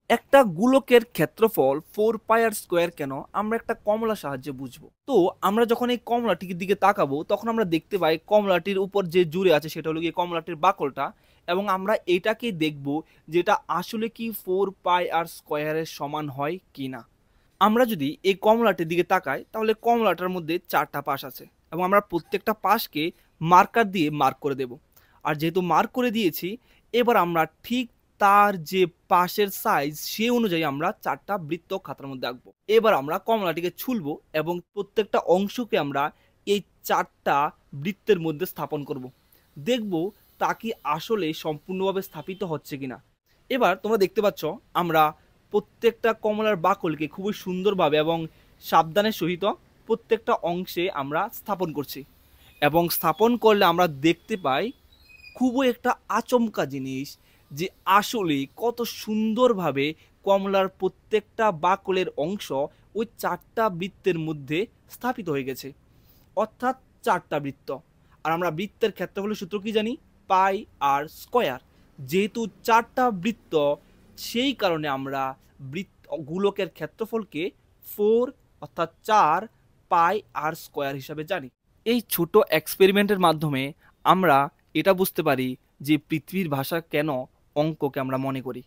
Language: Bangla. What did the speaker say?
একটা গোলকের ক্ষেত্রফল 4 পাই r² কেন আমরা একটা কমলা সাহায্যে বুঝবো। তো আমরা যখন এই কমলাটির দিকে তাকাবো তখন আমরা দেখতে পাই কমলাটির উপর যে জুড়ে আছে সেটা হলো গিয়ে কমলাটির বাকলটা, এবং আমরা এটাকেই দেখব যেটা আসলে কি 4 পাই r² সমান হয় কি না। আমরা যদি এই কমলাটির দিকে তাকাই তাহলে কমলাটার মধ্যে 4টা পাশ আছে এবং আমরা প্রত্যেকটা পাশকে মার্কার দিয়ে মার্ক করে দেব। আর যেহেতু মার্ক করে দিয়েছি, এবার আমরা ঠিক তার যে পাশের সাইজ সে অনুযায়ী আমরা 4টা বৃত্ত খাতার মধ্যে আঁকবো। এবার আমরা কমলাটিকে ছুলবো এবং প্রত্যেকটা অংশকে আমরা এই 4টা বৃত্তের মধ্যে স্থাপন করব। দেখব তা কি আসলে সম্পূর্ণভাবে স্থাপিত হচ্ছে কিনা। এবার তোমরা দেখতে পাচ্ছ আমরা প্রত্যেকটা কমলার বাকলকে খুবই সুন্দরভাবে এবং সাবধানের সহিত প্রত্যেকটা অংশে আমরা স্থাপন করছি, এবং স্থাপন করলে আমরা দেখতে পাই খুবই একটা আচমকা জিনিস যে আসলে কত সুন্দরভাবে কমলার প্রত্যেকটা বাকলের অংশ ওই 4টা বৃত্তের মধ্যে স্থাপিত হয়ে গেছে, অর্থাৎ 4টা বৃত্ত। আর আমরা বৃত্তের ক্ষেত্রফলের সূত্র কি জানি? পাই r²। যেহেতু 4টা বৃত্ত, সেই কারণে আমরা বৃত্ত গোলকের ক্ষেত্রফলকে 4 অর্থাৎ 4 পাই r² হিসাবে জানি। এই ছোট এক্সপেরিমেন্টের মাধ্যমে আমরা এটা বুঝতে পারি যে পৃথিবীর ভাষা কেন অঙ্ককে আমরা মনে করি।